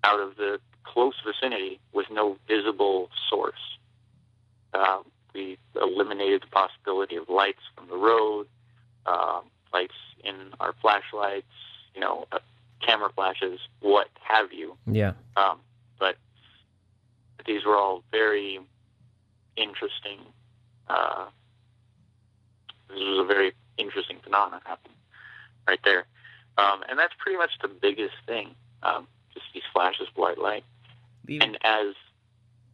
out of the close vicinity with no visible source. We eliminated the possibility of lights from the road, lights in our flashlights, camera flashes, what have you. Yeah. But these were all very interesting. This was a very interesting phenomenon happening right there. And that's pretty much the biggest thing, just these flashes of white light. And as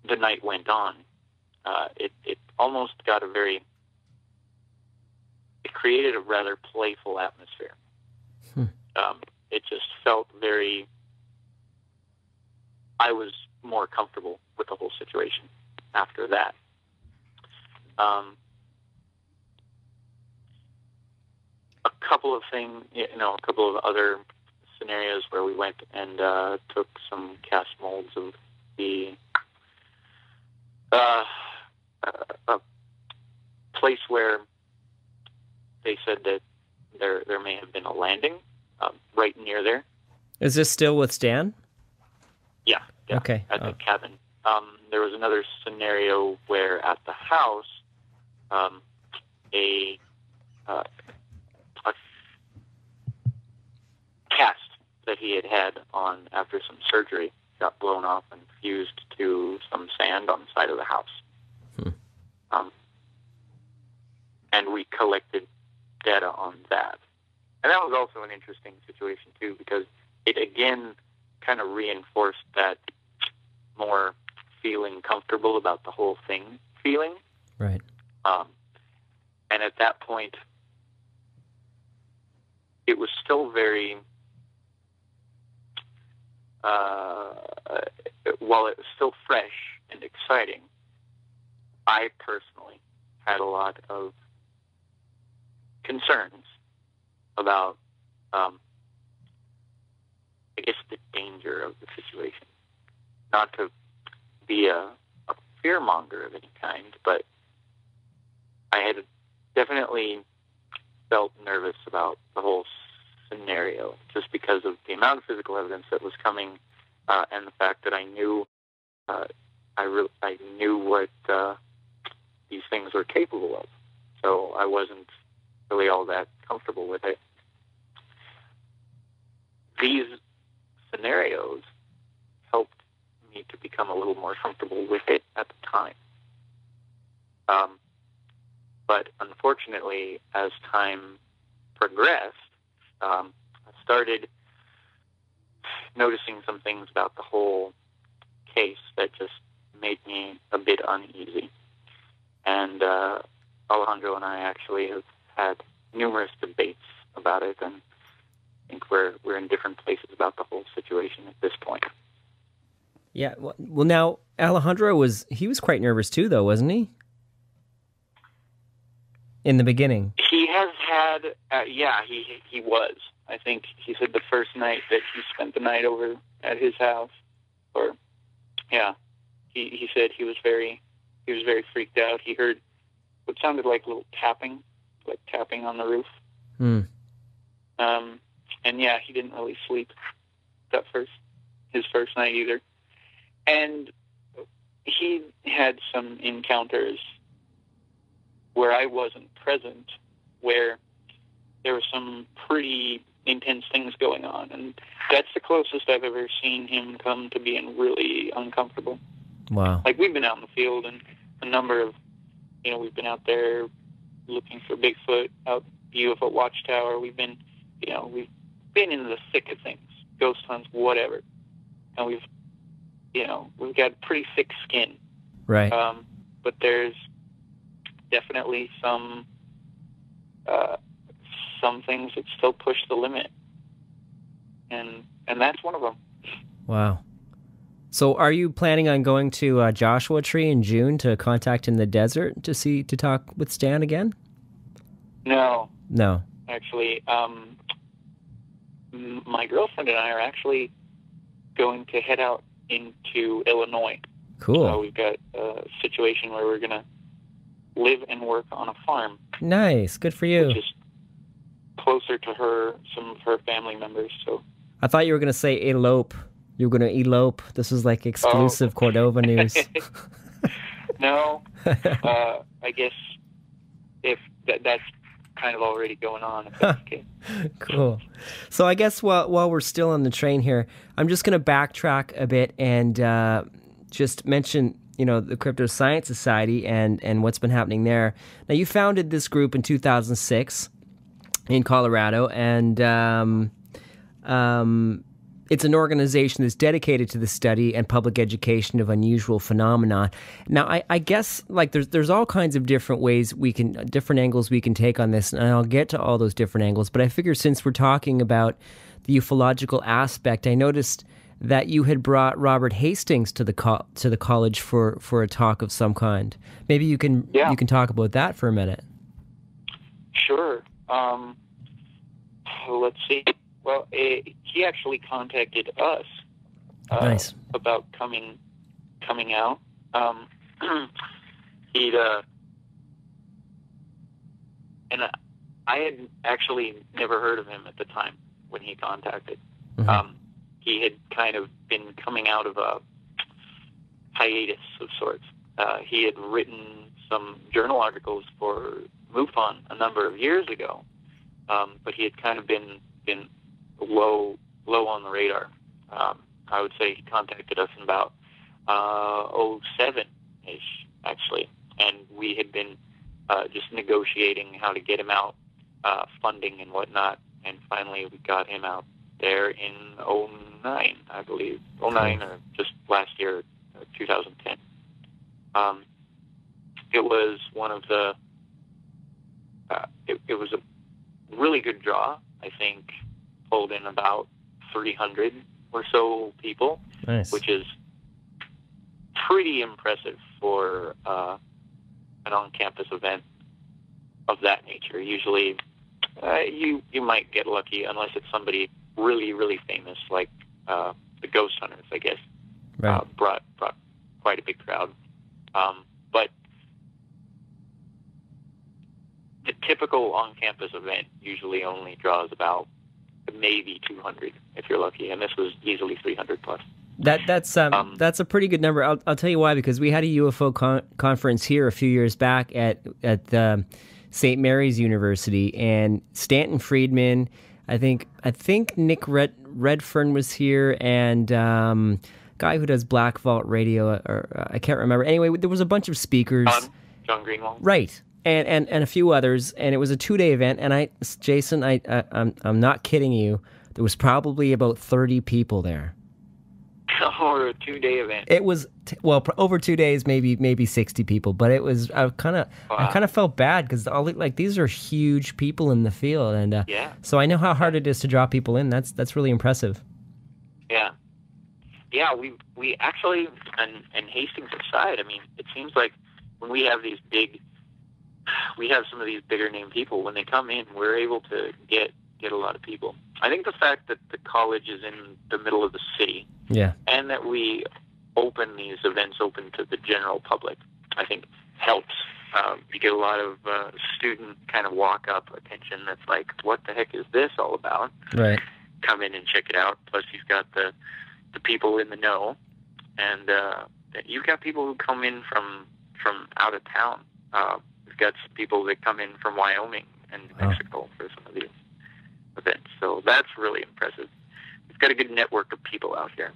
the night went on, it almost got it created a rather playful atmosphere. It just felt I was more comfortable with the whole situation after that. A couple of things, a couple of other scenarios where we went and took some cast molds of the a place where they said that there may have been a landing right near there. Is this still with Stan? Yeah. Okay. At the cabin. There was another scenario where at the house, a cast that he had on after some surgery got blown off and fused to some sand on the side of the house. And we collected data on that. And that was also an interesting situation, too, because it, again, kind of reinforced that more feeling comfortable about the whole thing feeling. Right. And at that point, it was still very... while it was still fresh and exciting, I personally had a lot of concerns about, I guess, the danger of the situation. Not to be a fearmonger of any kind, but I had definitely felt nervous about the whole scenario, just because of the amount of physical evidence that was coming, and the fact that I knew, I knew what these things were capable of. So I wasn't really all that comfortable with it. These scenarios helped me to become a little more comfortable with it at the time. But unfortunately, as time progressed, I started noticing some things about the whole case that just made me a bit uneasy. And Alejandro and I actually have had numerous debates about it, and I think we're in different places about the whole situation at this point. Yeah, well now, Alejandro was quite nervous too, though, wasn't he? In the beginning. He has had, he was. I think he said the first night that he spent the night over at his house, he said he was very freaked out. He heard what sounded like little tapping, like tapping on the roof. And yeah, he didn't really sleep his first night either. And he had some encounters where I wasn't present, where there were some pretty intense things going on, and that's the closest I've ever seen him come to being really uncomfortable. Wow. Like, we've been out in the field, and a number of, we've been out there looking for Bigfoot, out the UFO Watchtower. We've been in the thick of things, ghost hunts, whatever. And we've got pretty thick skin. Right. But there's definitely some things that still push the limit. And that's one of them. Wow. So are you planning on going to Joshua Tree in June to contact in the desert to talk with Stan again? No. No. Actually, my girlfriend and I are actually going to head out into Illinois. Cool. So we've got a situation where we're going to live and work on a farm. Nice. Good for you. Which is closer to some of her family members. So I thought you were going to say elope You're going to elope. This is like exclusive Cordova news. No, I guess if that's kind of already going on. If that's the case. Cool. So I guess while we're still on the train here, I'm just going to backtrack a bit and just mention, the Crypto Science Society and what's been happening there. Now, you founded this group in 2006 in Colorado, and it's an organization that's dedicated to the study and public education of unusual phenomena. Now, I guess there's all kinds of different different angles we can take on this, and I'll get to all those different angles. But I figure since we're talking about the ufological aspect, I noticed that you had brought Robert Hastings to the college for a talk of some kind. Maybe you can talk about that for a minute. Sure. Let's see. Well, he actually contacted us nice. About coming out. He'd and I had actually never heard of him at the time when he contacted. Mm-hmm. He had kind of been coming out of a hiatus of sorts. He had written some journal articles for MUFON a number of years ago, but he had kind of been low on the radar. I would say he contacted us in about 07-ish, actually, and we had been just negotiating how to get him out, funding and whatnot, and finally we got him out there in 09, I believe, 09 or just last year, 2010. It was one of the, it was a really good draw. I think pulled in about 300 or so people, nice. Which is pretty impressive for an on-campus event of that nature. Usually, you might get lucky unless it's somebody really, really famous, like the Ghost Hunters, I guess. Right. Brought quite a big crowd. But the typical on-campus event usually only draws about maybe 200 if you're lucky, and this was easily 300 plus. That's a pretty good number. I'll tell you why, because we had a UFO conference here a few years back at St. Mary's University, and Stanton Friedman, I think Nick Redfern was here, and guy who does Black Vault Radio, or I can't remember. Anyway, there was a bunch of speakers. John Greenwald. Right. And a few others, and it was a 2-day event. And Jason, I'm not kidding you. There was probably about 30 people there. Or a 2-day event. It was over 2 days, maybe 60 people. But it was I kind of felt bad because these are huge people in the field, and so I know how hard it is to draw people in. That's really impressive. Yeah. We actually, and Hastings aside, I mean, it seems like when we have these we have some of these bigger name people. When they come in, we're able to get a lot of people. I think the fact that the college is in the middle of the city, and that we open these events open to the general public, I think helps. You get a lot of student kind of walk-up attention that's like, what the heck is this all about? Right. Come in and check it out. Plus, you've got the people in the know, and you've got people who come in from out of town. We've got some people that come in from Wyoming and New Mexico for some of these events. So that's really impressive. We've got a good network of people out here.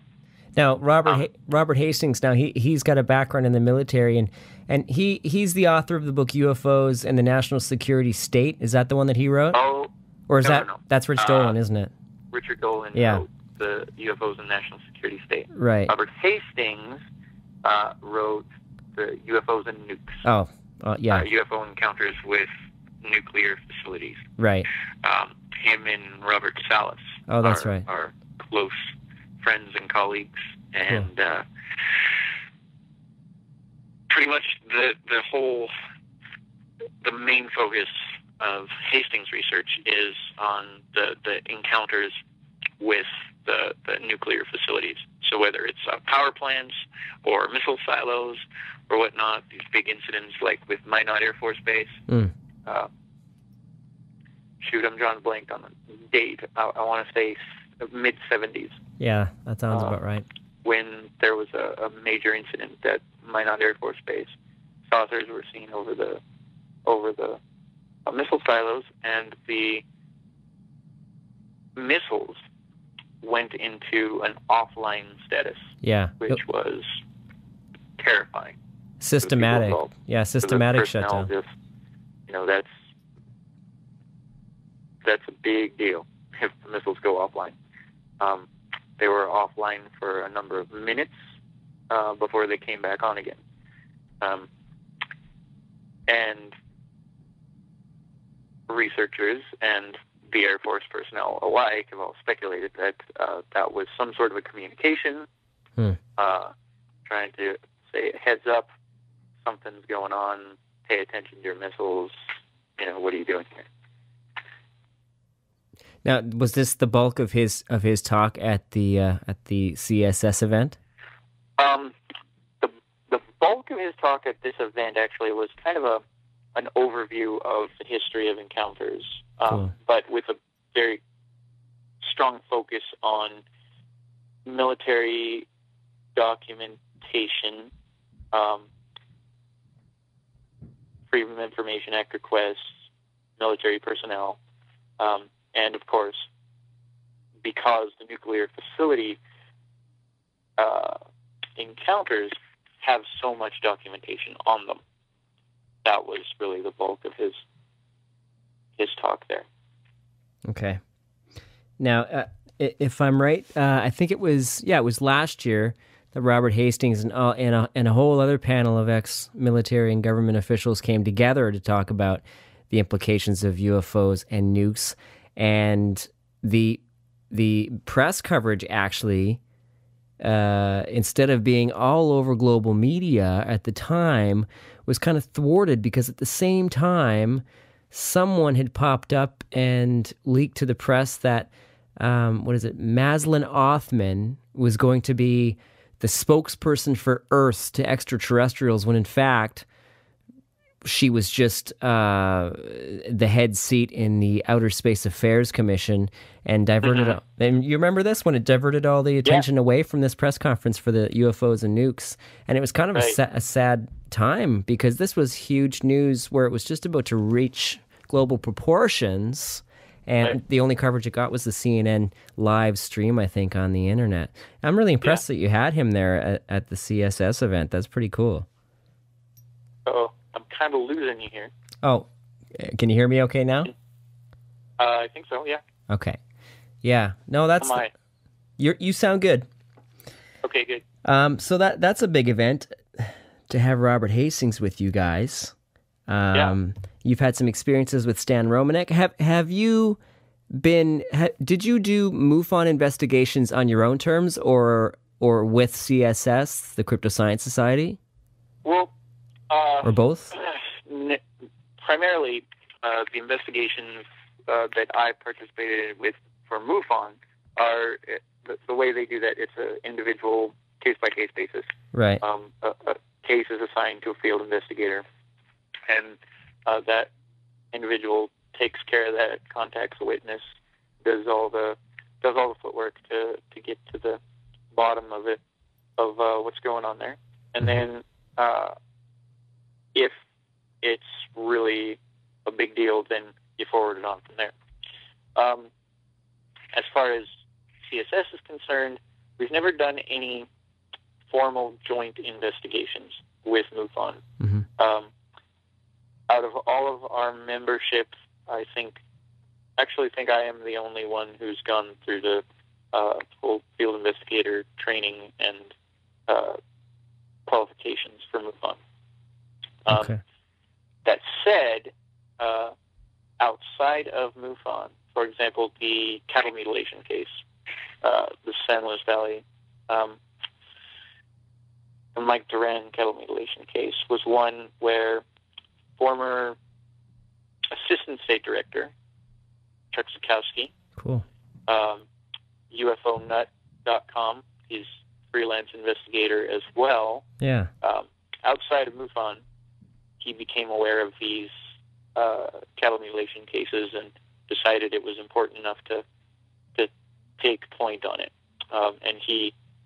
Now, Robert Hastings, now he's got a background in the military, and he's the author of the book UFOs and the National Security State. Is that the one that he wrote? Oh, or is no. That's Rich Dolan, isn't it? Richard Dolan wrote the UFOs and National Security State. Right. Robert Hastings wrote the UFOs and Nukes. UFO encounters with nuclear facilities. Right. Him and Robert Salas. Oh, that's right. Are close friends and colleagues, and pretty much the main focus of Hastings' research is on the encounters with the nuclear facilities. So whether it's power plants or missile silos or whatnot, these big incidents like with Minot Air Force Base. I'm drawing a blank on the date. I want to say mid-70s. Yeah, that sounds about right. When there was a major incident at Minot Air Force Base. Saucers were seen over the missile silos, and the missiles went into an offline status. Yeah. Which was terrifying. Systematic. Yeah, systematic so shutdown. Just, that's a big deal if the missiles go offline. They were offline for a number of minutes before they came back on again. And researchers and the Air Force personnel alike have all speculated that that was some sort of a communication, trying to say, heads up, something's going on, pay attention to your missiles, what are you doing here? Now, was this the bulk of his talk at the CSS event? The bulk of his talk at this event actually was kind of an overview of the history of encounters, Cool. but with a very strong focus on military documentation, Freedom of Information Act requests, military personnel, and of course, because the nuclear facility encounters have so much documentation on them, that was really the bulk of his talk there. Okay. Now, if I'm right, I think it was last year that Robert Hastings and a whole other panel of ex-military and government officials came together to talk about the implications of UFOs and nukes. And the press coverage actually, instead of being all over global media at the time, was kind of thwarted because at the same time, someone had popped up and leaked to the press that, Maslin Othman was going to be the spokesperson for Earth to extraterrestrials, when in fact she was just the head seat in the Outer Space Affairs Commission, and diverted. And you remember this, when it diverted all the attention away from this press conference for the UFOs and nukes, and it was kind of a sad time because this was huge news where it was just about to reach global proportions. And the only coverage it got was the CNN live stream, I think, on the internet. I'm really impressed that you had him there at the CSS event. That's pretty cool. Oh, I'm kind of losing you here. Oh, can you hear me okay now? I think so, yeah. Okay. Yeah. No, that's... You sound good. Okay, good. So that's a big event to have Robert Hastings with you guys. You've had some experiences with Stan Romanek. Have you been? Did you do MUFON investigations on your own terms, or with CSS, the Crypto Science Society? Well, or both. Primarily, the investigations that I participated with for MUFON are the way they do that. It's an individual case-by-case basis. Right. A case is assigned to a field investigator, and that individual takes care of that, contacts a witness, does all the footwork to get to the bottom of it, of what's going on there, and then if it's really a big deal, then you forward it on from there. As far as CSS is concerned, we've never done any formal joint investigations with MUFON. Out of all of our membership, I think I am the only one who's gone through the full field investigator training and qualifications for MUFON. Okay. That said, outside of MUFON, for example, the cattle mutilation case, the San Luis Valley, the Mike Duran cattle mutilation case was one where former Assistant State Director Chuck Zukowski, cool, UFOnut.com, he's freelance investigator as well. Yeah. Outside of MUFON, he became aware of these cattle mutilation cases and decided it was important enough to take point on it. and he